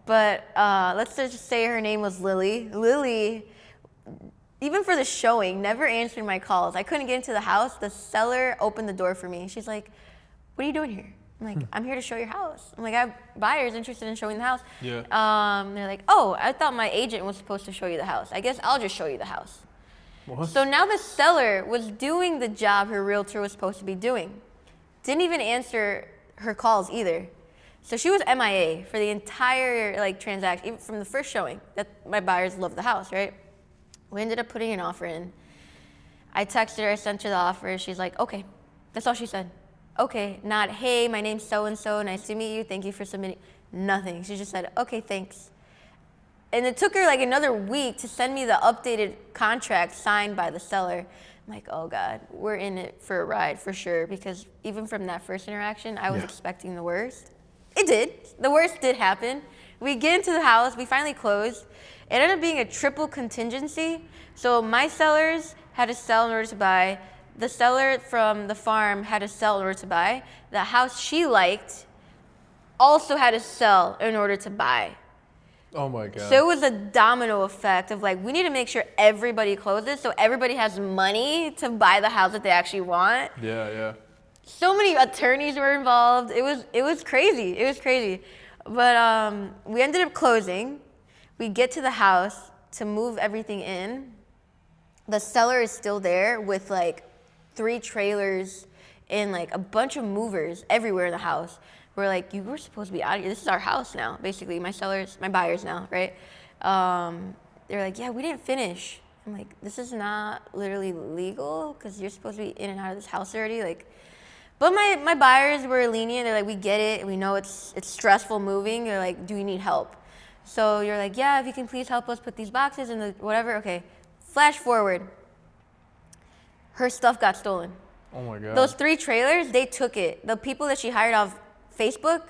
But let's just say her name was Lily. Lily even for the showing, never answered my calls. I couldn't get into the house. The seller opened the door for me. She's like, "What are you doing here?" I'm like, "I'm here to show your house." I'm like, "I have buyers interested in showing the house." Yeah. They're like, "Oh, I thought my agent was supposed to show you the house. I guess I'll just show you the house." What? So now the seller was doing the job her realtor was supposed to be doing. Didn't even answer her calls either. So she was MIA for the entire transaction, even from the first showing. That my buyers loved the house, right? We ended up putting an offer in. I texted her, I sent her the offer. She's like, "Okay." That's all she said. "Okay," not, "Hey, my name's so-and-so, nice to meet you, thank you for submitting." Nothing. She just said, "Okay, thanks." And it took her another week to send me the updated contract signed by the seller. I'm like, oh God, we're in it for a ride for sure. Because even from that first interaction, I was expecting the worst. It did. The worst did happen. We get into the house, we finally closed. It ended up being a triple contingency. So my sellers had to sell in order to buy. The seller from the farm had to sell in order to buy. The house she liked also had to sell in order to buy. Oh my God. So it was a domino effect of we need to make sure everybody closes so everybody has money to buy the house that they actually want. Yeah. So many attorneys were involved. It was crazy. It was crazy. But we ended up closing. We get to the house to move everything in. The seller is still there with 3 trailers and a bunch of movers everywhere in the house. We're like, "You were supposed to be out of here. This is our house now." Basically, my buyers now, right? They're like, "Yeah, we didn't finish." I'm like, "This is not literally legal because you're supposed to be in and out of this house already." But my buyers were lenient. They're like, "We get it. We know it's stressful moving." They're like, "Do you need help?" So you're like, "Yeah, if you can please help us put these boxes in the whatever." Okay. Flash forward. Her stuff got stolen. Oh my God. Those 3 trailers, they took it. The people that she hired off Facebook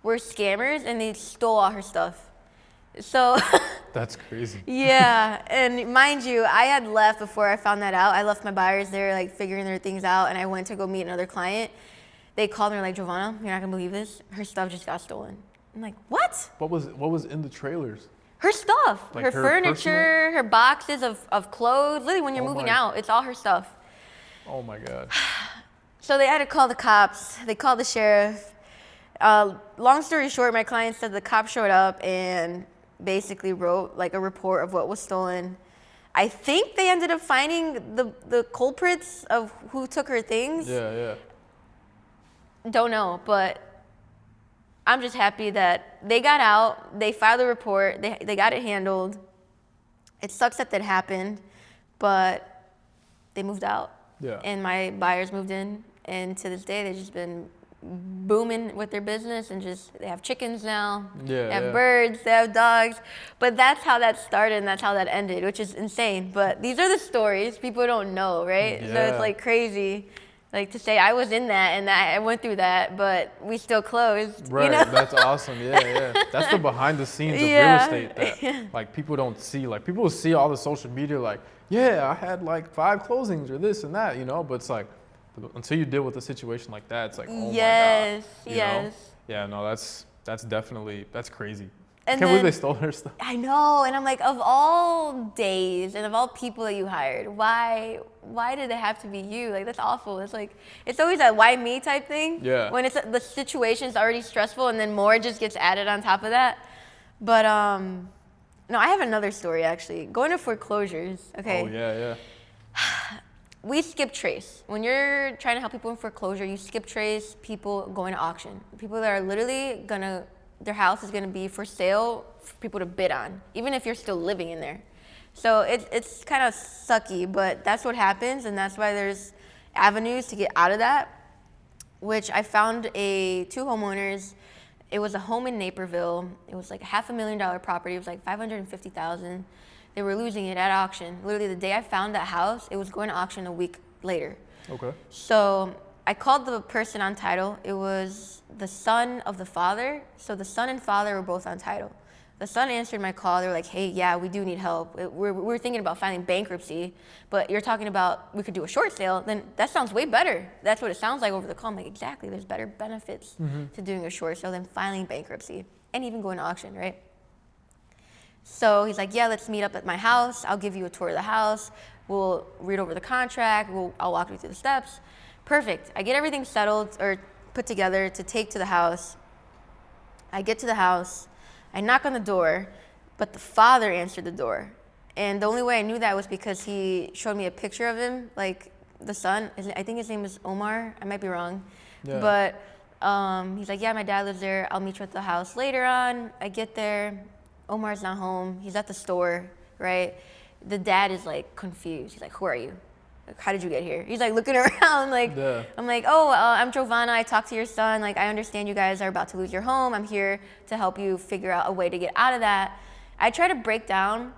were scammers and they stole all her stuff. So That's crazy. yeah, and mind you, I had left before I found that out. I left my buyers there figuring their things out, and I went to go meet another client. They called me, like, "Giovanna, you're not gonna believe this. Her stuff just got stolen." I'm like, "What?" What was in the trailers? Her stuff, her her furniture, her boxes of clothes. Literally, when you're moving out, it's all her stuff. Oh my God. So they had to call the cops. They called the sheriff. Long story short, my client said the cops showed up and basically wrote a report of what was stolen. I think they ended up finding the culprits of who took her things. Yeah. Don't know, but I'm just happy that they got out. They filed a report. They got it handled. It sucks that happened, but they moved out. Yeah. And my buyers moved in, and to this day they've just been booming with their business, and they have chickens now. Yeah. They have birds, they have dogs. But that's how that started and that's how that ended, which is insane. But these are the stories people don't know, right? Yeah. So it's crazy. To say I was in that and that I went through that, but we still closed. Right. That's awesome. Yeah. That's the behind the scenes of real estate that people don't see. People see all the social media yeah, I had 5 closings or this and that, but it's until you deal with a situation like that, it's oh my God. Yes. Know? Yeah, no, that's crazy. And I can't believe they stole her stuff. I know, and I'm like, of all days and of all people that you hired, why did it have to be you? That's awful. It's it's always that why me type thing. Yeah. When the situation's already stressful and then more just gets added on top of that. But no, I have another story actually. Going to foreclosures. Okay. Oh yeah. We skip trace. When you're trying to help people in foreclosure, you skip trace people going to auction. People that are literally their house is gonna be for sale for people to bid on, even if you're still living in there. So it's kind of sucky, but that's what happens, and that's why there's avenues to get out of that, which I found 2 homeowners. It was a home in Naperville. It was a $500,000 property. It was $550,000. They were losing it at auction. Literally the day I found that house, it was going to auction a week later. Okay. So I called the person on title. It was the son of the father. So the son and father were both on title. The son answered my call. They were like, "Hey, yeah, we do need help. We're thinking about filing bankruptcy, but you're talking about we could do a short sale. Then that sounds way better." That's what it sounds like over the call. I'm like, exactly. There's better benefits to doing a short sale than filing bankruptcy and even going to auction, right? So he's like, yeah, let's meet up at my house. I'll give you a tour of the house. We'll read over the contract. I'll walk you through the steps. Perfect. I get everything settled or put together to take to the house. I get to the house. I knock on the door, but the father answered the door. And the only way I knew that was because he showed me a picture of him, like the son. I think his name is Omar. I might be wrong. Yeah. But he's like, yeah, my dad lives there. I'll meet you at the house later on. I get there. Omar's not home. He's at the store, right? The dad is like confused. He's like, who are you? Like, how did you get here? He's like looking around like, Yeah. I'm like, oh, I'm Giovanna. I talked to your son. Like, I understand you guys are about to lose your home. I'm here to help you figure out a way to get out of that. I try to break down,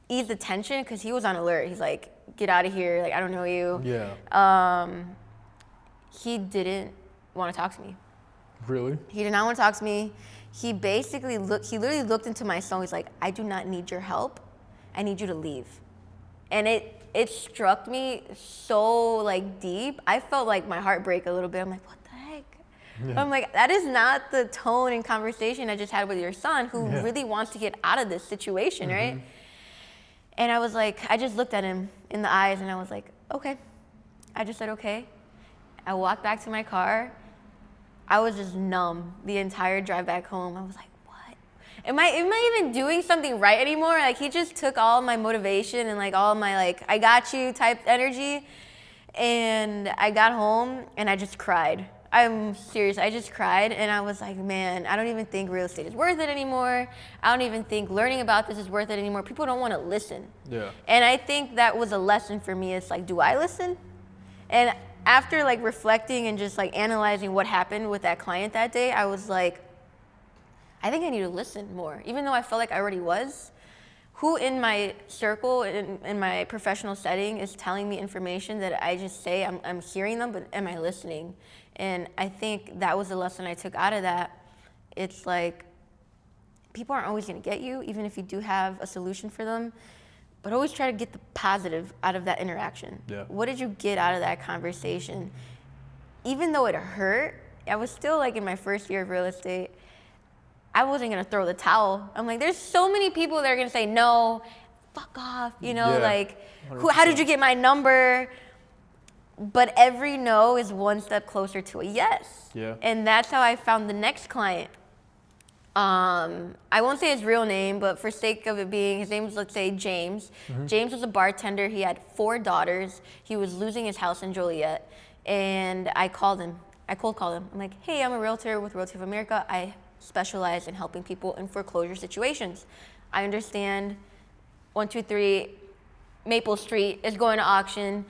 ease the tension, because he was on alert. He's like, get out of here. Like, I don't know you. Yeah. He didn't want to talk to me. Really? He did not want to talk to me. He literally looked into my soul. He's like, I do not need your help. I need you to leave. And it struck me so like deep. I felt like my heart break a little bit. I'm like, what the heck? Yeah. I'm like, that is not the tone and conversation I just had with your son, who really wants to get out of this situation, right? And I was like, I just looked at him in the eyes and I was like, okay. I just said, okay. I walked back to my car. I was just numb the entire drive back home. I was like, what? Am I even doing something right anymore? Like, he just took all my motivation and like all my like, I got you type energy. And I got home and I just cried. I'm serious, I just cried and I was like, man, I don't even think real estate is worth it anymore. I don't even think learning about this is worth it anymore. People don't want to listen. Yeah. And I think that was a lesson for me. It's like, do I listen? And after like reflecting and just like analyzing what happened with that client that day, I was like, I think I need to listen more. Even though I felt like I already was. Who in my circle, in my professional setting, is telling me information that I just say, I'm hearing them, but am I listening? And I think that was the lesson I took out of that. It's like, people aren't always gonna get you, even if you do have a solution for them. But always try to get the positive out of that interaction. Yeah. What did you get out of that conversation? Even though it hurt, I was still like in my first year of real estate. I wasn't gonna throw the towel. I'm like, there's so many people that are gonna say no, fuck off, you know, like, how did you get my number? But every no is one step closer to a yes. Yeah. And that's how I found the next client. I won't say his real name, but for sake of it being, his name was, let's say, James. James was a bartender. He had 4 daughters. He was losing his house in Joliet. And I called him. I cold called him. I'm like, hey, I'm a realtor with Realtor of America. I specialize in helping people in foreclosure situations. I understand 123 Maple Street is going to auction.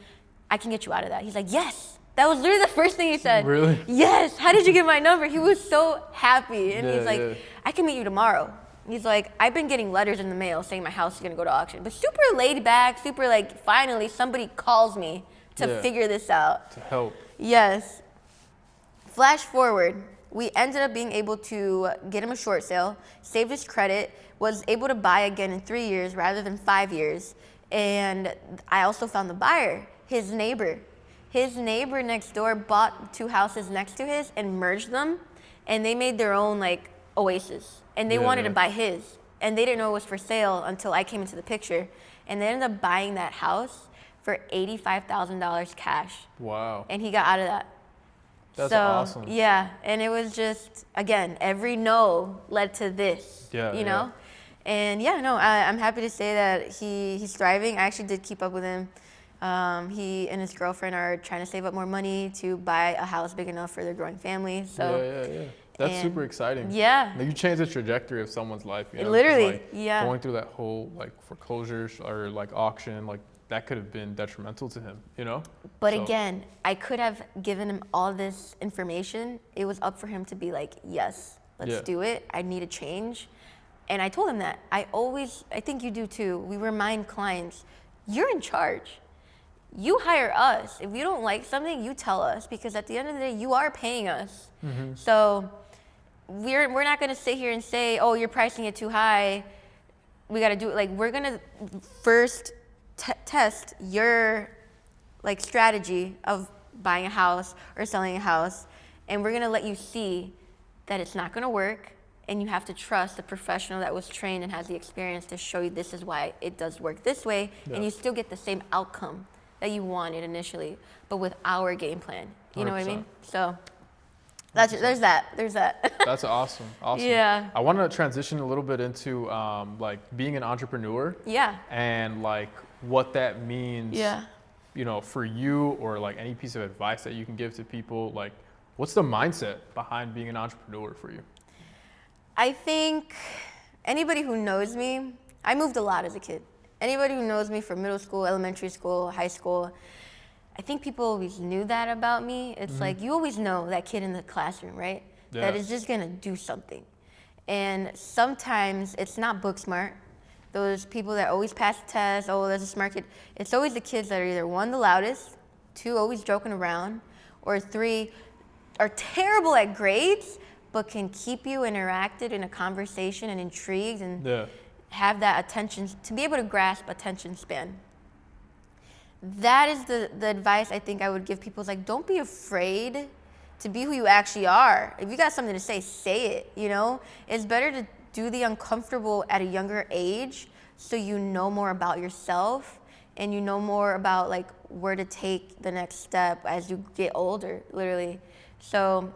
I can get you out of that. He's like, yes. That was literally the first thing he said. Really? Yes. How did you get my number? He was so happy. And he's like, I can meet you tomorrow. He's like, I've been getting letters in the mail saying my house is going to go to auction. But super laid back, super like, finally somebody calls me to figure this out. To help. Yes. Flash forward. We ended up being able to get him a short sale, saved his credit, was able to buy again in 3 years rather than 5 years. And I also found the buyer, his neighbor. His neighbor next door bought 2 houses next to his and merged them, and they made their own like oasis. And they wanted to buy his, and they didn't know it was for sale until I came into the picture. And they ended up buying that house for $85,000 cash. Wow. And he got out of that. That's awesome. Yeah, and it was just, again, every no led to this, you know? And yeah, no, I'm happy to say that he's thriving. I actually did keep up with him. He and his girlfriend are trying to save up more money to buy a house big enough for their growing family. So yeah. That's super exciting. Yeah. Like, you change the trajectory of someone's life. You know? Literally, like, going through that whole like foreclosure or like auction, like that could have been detrimental to him, you know? But again, I could have given him all this information. It was up for him to be like, yes, let's do it. I need a change. And I told him that. I think you do too. We remind clients, you're in charge. You hire us. If you don't like something, you tell us, because at the end of the day, you are paying us. So we're not going to sit here and say, oh, you're pricing it too high. We got to do it. Like, we're going to first test your like strategy of buying a house or selling a house, and we're going to let you see that it's not going to work, and you have to trust the professional that was trained and has the experience to show you this is why it does work this way, and you still get the same outcome that you wanted initially, but with our game plan. You know what I 100%. mean? So there's that. That's awesome. Yeah. I want to transition a little bit into like being an entrepreneur. Yeah. And like what that means. Yeah. You know, for you, or like any piece of advice that you can give to people. Like, what's the mindset behind being an entrepreneur for you? I think anybody who knows me, I moved a lot as a kid. Anybody who knows me from middle school, elementary school, high school, I think people always knew that about me. It's like, you always know that kid in the classroom, right? Yeah. That is just gonna do something. And sometimes it's not book smart. Those people that always pass the test, oh, there's a smart kid. It's always the kids that are either one, the loudest, two, always joking around, or three, are terrible at grades, but can keep you interacted in a conversation and intrigued and have that attention, to be able to grasp attention span. That is the advice I think I would give people. Is like, don't be afraid to be who you actually are. If you got something to say it, you know? It's better to do the uncomfortable at a younger age so you know more about yourself and you know more about like where to take the next step as you get older, literally. So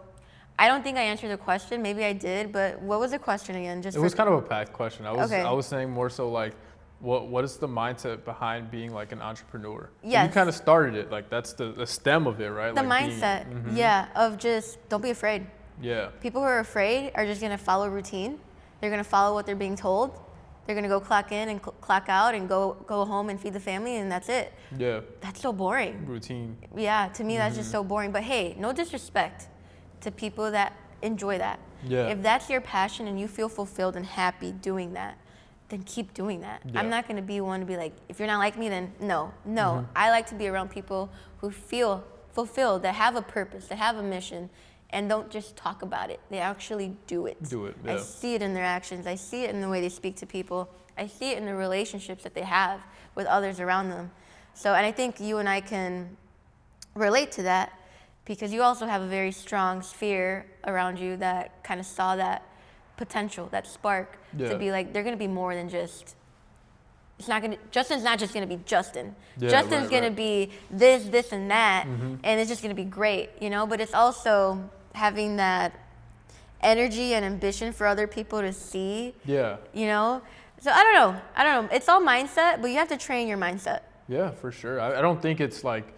I don't think I answered the question. Maybe I did, but what was the question again? It was kind of a packed question. Okay. I was saying more so like, what is the mindset behind being like an entrepreneur? Yes. You kind of started it, like that's the stem of it, right? The like mindset, yeah, of just don't be afraid. Yeah. People who are afraid are just gonna follow routine. They're gonna follow what they're being told. They're gonna go clock in and clock out and go home and feed the family, and that's it. Yeah. That's so boring. Routine. Yeah, to me that's just so boring. But hey, no disrespect to people that enjoy that. Yeah. If that's your passion and you feel fulfilled and happy doing that, then keep doing that. Yeah. I'm not gonna be one to be like, if you're not like me, then no. I like to be around people who feel fulfilled, that have a purpose, that have a mission, and don't just talk about it. They actually do it. Yeah. I see it in their actions. I see it in the way they speak to people. I see it in the relationships that they have with others around them. So, and I think you and I can relate to that because you also have a very strong sphere around you that kind of saw that potential, that spark to be like, they're gonna be more than just, Justin's not just gonna be Justin. Justin's gonna be this, and that, and it's just gonna be great, you know? But it's also having that energy and ambition for other people to see, you know? So I don't know. It's all mindset, but you have to train your mindset. Yeah, for sure. I don't think it's like,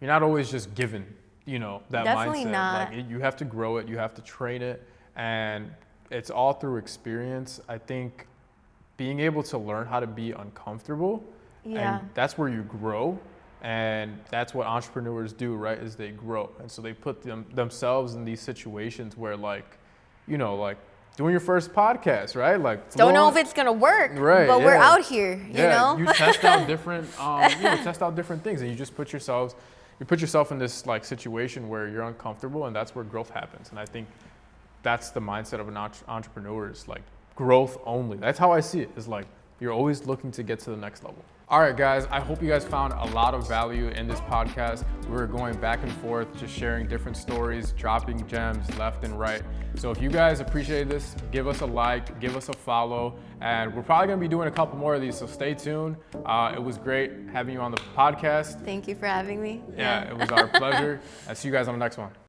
you're not always just given, you know, that Definitely mindset. not. Like, you have to grow it, you have to train it, and it's all through experience. I think being able to learn how to be uncomfortable, and that's where you grow, and that's what entrepreneurs do, right? Is they grow, and so they put themselves in these situations where, like, you know, like doing your first podcast, right? Like, don't know if it's gonna work, right? But we're out here, you know. You test out different, test out different things, and you just put yourself in this like situation where you're uncomfortable, and that's where growth happens. And I think that's the mindset of an entrepreneur, is like growth only. That's how I see it, is like you're always looking to get to the next level. All right, guys, I hope you guys found a lot of value in this podcast. We were going back and forth, just sharing different stories, dropping gems left and right. So if you guys appreciate this, give us a like, give us a follow, and we're probably gonna be doing a couple more of these, so stay tuned. It was great having you on the podcast. Thank you for having me. Yeah, it was our pleasure. I'll see you guys on the next one.